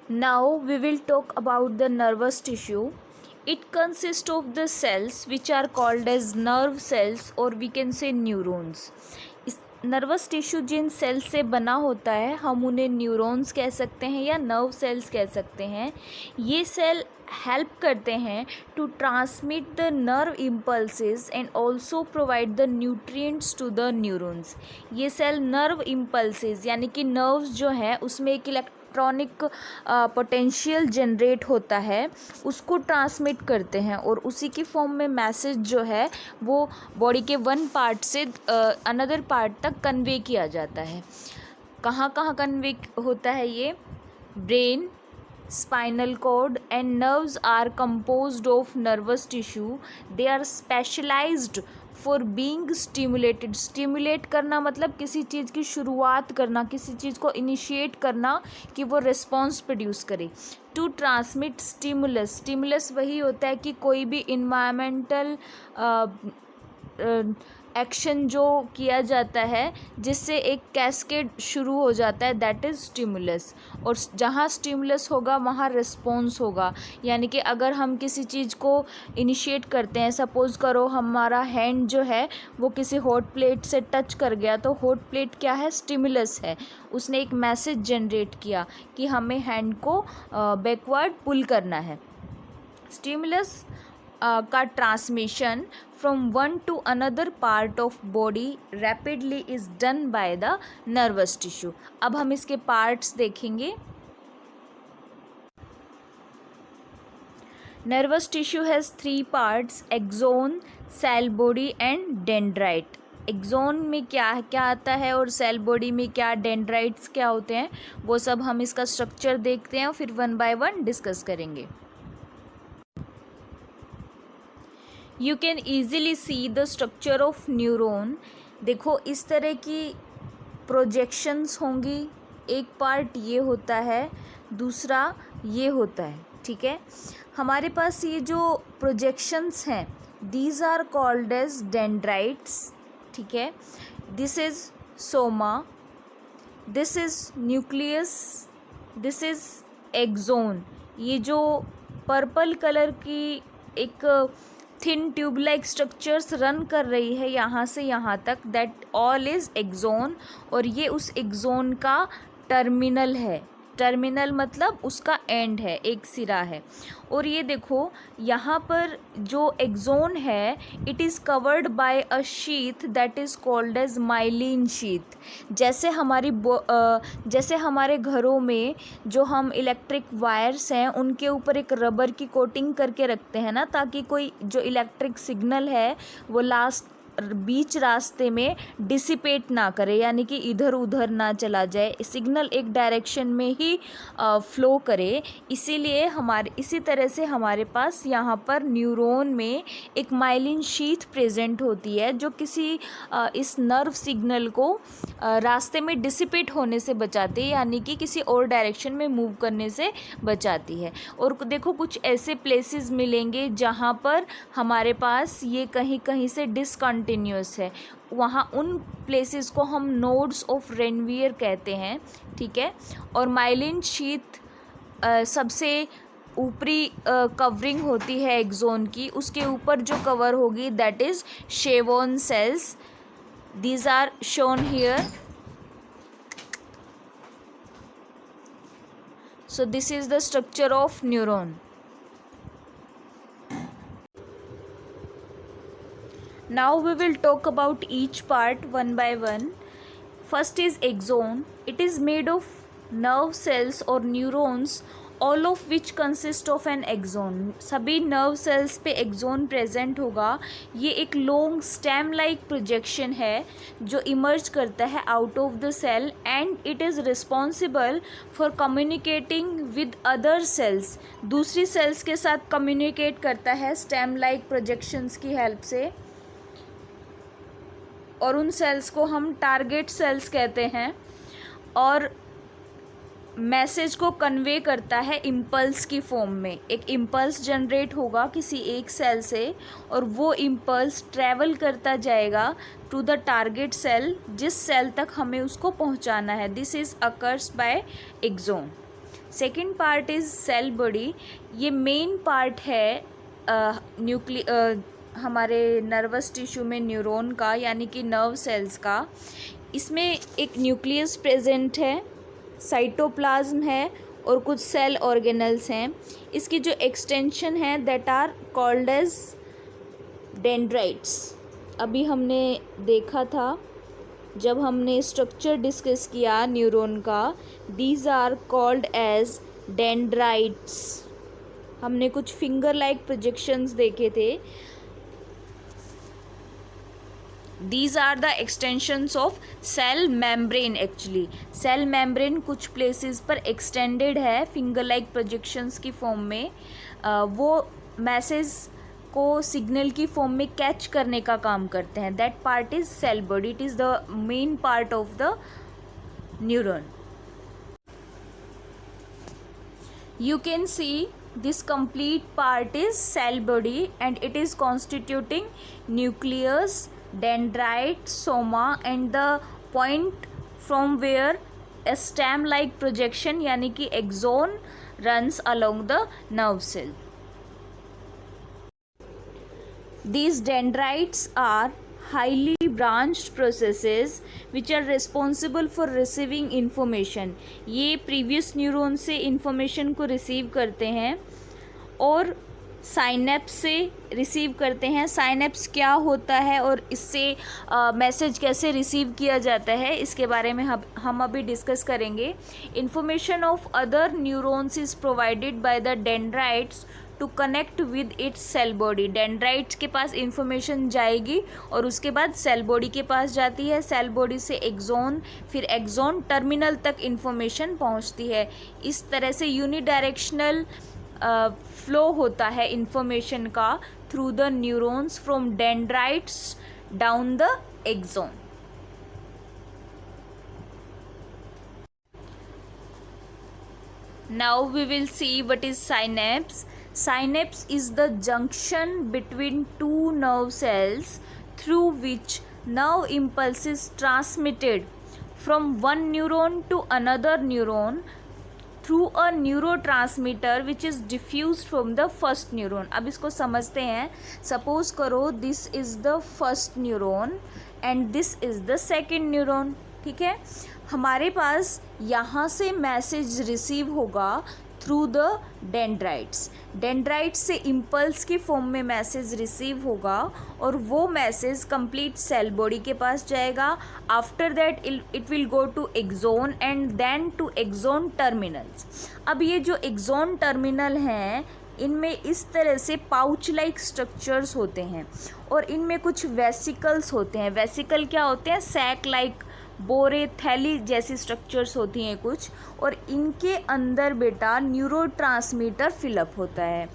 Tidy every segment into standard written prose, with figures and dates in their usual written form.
Now we will talk about the nervous tissue. It consists of the cells which are called as nerve cells or we can say neurons. इस nervous tissue जिन cell से बना होता है हम उन्हें neurons कह सकते हैं या नर्व सेल्स कह सकते हैं. ये सेल हेल्प करते हैं to transmit the nerve impulses and also provide the nutrients to the neurons. ये सेल नर्व इम्पल्सेस यानी कि नर्व्स जो है उसमें एक इलेक्ट्रॉनिक पोटेंशियल जनरेट होता है, उसको ट्रांसमिट करते हैं और उसी की फॉर्म में मैसेज जो है वो बॉडी के वन पार्ट से अनदर पार्ट तक कन्वे किया जाता है. कहाँ कहाँ कन्वे होता है ये? Brain, spinal cord and nerves are composed of nervous tissue. They are specialized for being stimulated. Stimulate करना मतलब किसी चीज़ की शुरुआत करना, किसी चीज़ को इनिशिएट करना कि वो रिस्पॉन्स प्रोड्यूस करे. To transmit stimulus. स्टिमुलस वही होता है कि कोई भी इन्वायरमेंटल एक्शन जो किया जाता है जिससे एक कैस्केड शुरू हो जाता है, दैट इज़ स्टिमुलस. और जहाँ स्टिमुलस होगा वहाँ रिस्पॉन्स होगा. यानी कि अगर हम किसी चीज़ को इनिशिएट करते हैं, सपोज़ करो हमारा हैंड जो है वो किसी हॉट प्लेट से टच कर गया, तो हॉट प्लेट क्या है? स्टिमुलस है. उसने एक मैसेज जनरेट किया कि हमें हैंड को बैकवर्ड पुल करना है. स्टिमुलस का transmission from one to another part of body rapidly is done by the nervous tissue. अब हम इसके पार्ट्स देखेंगे. Nervous tissue has 3 parts: axon, cell body and dendrite. Axon में क्या क्या आता है और सेल बॉडी में क्या, डेंड्राइट्स क्या होते हैं, वो सब हम इसका स्ट्रक्चर देखते हैं और फिर वन बाय वन डिस्कस करेंगे. You can easily see the structure of neuron. देखो इस तरह की प्रोजेक्शंस होंगी. एक पार्ट ये होता है, दूसरा ये होता है. ठीक है, हमारे पास ये जो प्रोजेक्शंस हैं these are called as dendrites. ठीक है, this is soma, this is nucleus, this is axon. ये जो पर्पल कलर की एक thin tube like structures run कर रही है यहाँ से यहाँ तक, दैट ऑल इज़ एक्सोन. और ये उस एक्सोन का टर्मिनल है. टर्मिनल मतलब उसका एंड है, एक सिरा है. और ये देखो यहाँ पर जो एक्सोन है it is covered by a sheath that is called as myelin sheath. जैसे जैसे हमारे घरों में जो हम इलेक्ट्रिक वायर्स हैं उनके ऊपर एक रबर की कोटिंग करके रखते हैं ना, ताकि कोई जो इलेक्ट्रिक सिग्नल है वो बीच रास्ते में डिसिपेट ना करे, यानी कि इधर उधर ना चला जाए, सिग्नल एक डायरेक्शन में ही फ्लो करे. इसीलिए इसी तरह से हमारे पास यहाँ पर न्यूरॉन में एक माइलिन शीथ प्रेजेंट होती है जो किसी इस नर्व सिग्नल को रास्ते में डिसिपेट होने से बचाती है, यानी कि किसी और डायरेक्शन में मूव करने से बचाती है. और देखो कुछ ऐसे प्लेसेस मिलेंगे जहाँ पर हमारे पास ये कहीं कहीं से डिसकंटिन्यूअस है, वहाँ उन प्लेसेस को हम नोड्स ऑफ रेनवियर कहते हैं. ठीक है, और माइलिन शीथ सबसे ऊपरी कवरिंग होती है एक्सोन की, उसके ऊपर जो कवर होगी that is Schwann cells. These are shown here. So this is the structure of neuron. Now we will talk about each part one by one. First is axon. It is made of nerve cells or neurons, all of which consist of an axon. सभी nerve cells पे axon present होगा. ये एक long stem like projection है जो emerge करता है out of the cell and it is responsible for communicating with other cells. दूसरी cells के साथ communicate करता है stem like projections की help से, और उन सेल्स को हम टारगेट सेल्स कहते हैं. और मैसेज को कन्वे करता है इम्पल्स की फॉर्म में. एक इम्पल्स जनरेट होगा किसी एक सेल से और वो इम्पल्स ट्रैवल करता जाएगा टू द टारगेट सेल, जिस सेल तक हमें उसको पहुंचाना है. This is occurs by axon. Second part is cell body. ये मेन पार्ट है हमारे नर्वस टिश्यू में न्यूरॉन का, यानी कि नर्व सेल्स का। इसमें एक न्यूक्लियस प्रेजेंट है, साइटोप्लाज्म है और कुछ सेल ऑर्गेनल्स हैं। इसकी जो एक्सटेंशन है that are called as dendrites. अभी हमने देखा था जब हमने स्ट्रक्चर डिस्कस किया न्यूरॉन का, these are called as dendrites. हमने कुछ फिंगर लाइक प्रोजेक्शंस देखे थे। These are the extensions of cell membrane actually. Cell membrane कुछ places पर extended है finger like projections की form में। वो मैसेज को सिग्नल की फॉर्म में कैच करने का काम करते हैं। That part is cell body, it is the main part of the neuron. You can see this complete part is cell body and it is constituting nucleus, dendrite, soma and the point from where a stem like projection यानी कि axon runs along the nerve cell. These dendrites are highly branched processes which are responsible for receiving information. ये previous neuron से information को receive करते हैं और synapse से receive करते हैं। साइनेप्स क्या होता है और इससे मैसेज कैसे रिसीव किया जाता है, इसके बारे में हम अभी डिस्कस करेंगे। Information of other neurons is provided by the dendrites to connect with its cell body. Dendrites के पास इंफॉर्मेशन जाएगी और उसके बाद सेल बॉडी के पास जाती है। सेल बॉडी से एक्सोन, फिर एक्सोन टर्मिनल तक इंफॉर्मेशन पहुंचती है। इस तरह से यूनिडायरेक्शनल फ्लो होता है इंफॉर्मेशन का through the neurons from dendrites down the axon. Now we will see what is synapse. Synapse is the junction between two nerve cells through which nerve impulse is transmitted from one neuron to another neuron through a neurotransmitter which is diffused from the first neuron. अब इसको समझते हैं। Suppose करो this is the first neuron and this is the second neuron, ठीक है। हमारे पास यहाँ से मैसेज रिसीव होगा थ्रू द डेंड्राइट्स। डेंड्राइट्स से इम्पल्स की फॉर्म में मैसेज रिसीव होगा और वो मैसेज कंप्लीट सेल बॉडी के पास जाएगा। After that it will go to axon and then to axon terminals. अब ये जो एक्सोन टर्मिनल हैं इनमें इस तरह से पाउच लाइक स्ट्रक्चर्स होते हैं और इनमें कुछ वेसिकल्स होते हैं। वेसिकल क्या होते हैं? सैक लाइक, बोरे, थैली जैसी स्ट्रक्चर्स होती हैं कुछ, और इनके अंदर बेटा न्यूरोट्रांसमीटर फिलअप होता है।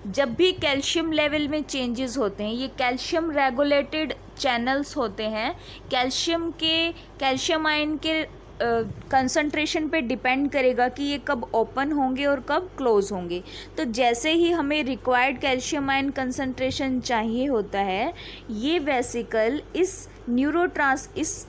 जब भी कैल्शियम लेवल में चेंजेस होते हैं, ये कैल्शियम रेगुलेटेड चैनल्स होते हैं। कैल्शियम आयन के कंसंट्रेशन पे डिपेंड करेगा कि ये कब ओपन होंगे और कब क्लोज होंगे। तो जैसे ही हमें रिक्वायर्ड कैल्शियम आयन कंसंट्रेशन चाहिए होता है, ये वेसिकल इस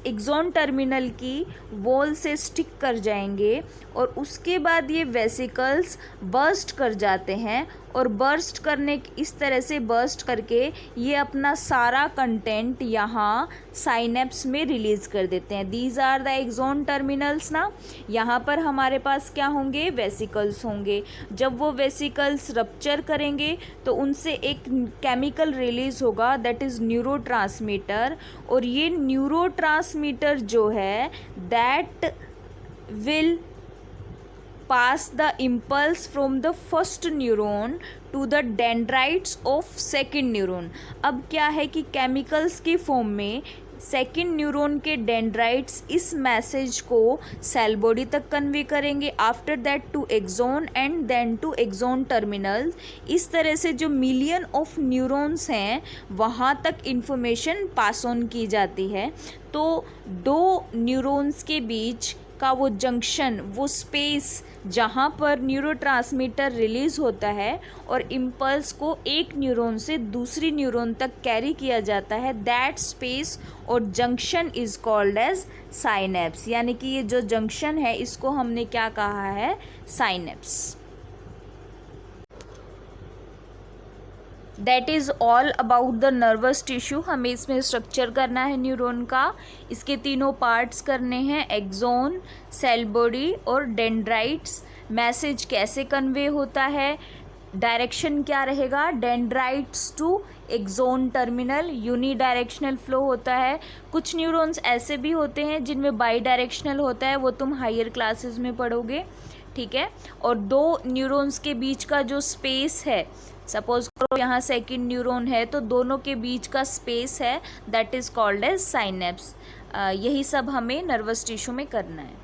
एक्सोन टर्मिनल की वॉल से स्टिक कर जाएंगे और उसके बाद ये वेसिकल्स बर्स्ट कर जाते हैं और बर्स्ट करने इस तरह से बर्स्ट करके ये अपना सारा कंटेंट यहाँ साइनेप्स में रिलीज़ कर देते हैं। These are the axon terminals ना। यहाँ पर हमारे पास क्या होंगे? वेसिकल्स होंगे। जब वो वेसिकल्स रप्चर करेंगे तो उनसे एक केमिकल रिलीज़ होगा दैट इज़ न्यूरोट्रांसमीटर, और ये न्यूरोट्रांसमीटर जो है that will pass the impulse from the first neuron to the dendrites of second neuron. अब क्या है कि केमिकल्स की फॉर्म में सेकेंड न्यूरॉन के डेंड्राइट्स इस मैसेज को सेल बॉडी तक कन्वे करेंगे, after that to axon and then to axon terminal. इस तरह से जो मिलियन ऑफ न्यूरॉन्स हैं वहाँ तक इंफॉर्मेशन पास ऑन की जाती है। तो दो न्यूरॉन्स के बीच का वो जंक्शन, वो स्पेस जहाँ पर न्यूरोट्रांसमीटर रिलीज़ होता है और इम्पल्स को एक न्यूरॉन से दूसरी न्यूरॉन तक कैरी किया जाता है, दैट स्पेस और junction is called as synapse. यानी कि ये जो जंक्शन है इसको हमने क्या कहा है, synapse. That is all about the nervous tissue. हमें इसमें स्ट्रक्चर करना है न्यूरॉन का, इसके तीनों पार्ट्स करने हैं, एक्सोन, सेल बॉडी और डेंड्राइट्स। मैसेज कैसे कन्वे होता है, डायरेक्शन क्या रहेगा, dendrites to axon terminal, unidirectional flow होता है। कुछ न्यूरॉन्स ऐसे भी होते हैं जिनमें बाई डायरेक्शनल होता है, वो तुम हायर क्लासेस में पढ़ोगे, ठीक है। और दो न्यूरॉन्स के बीच का जो स्पेस है, सपोज करो यहाँ सेकंड न्यूरॉन है तो दोनों के बीच का स्पेस है, that is called as synapse. यही सब हमें नर्वस टिश्यू में करना है।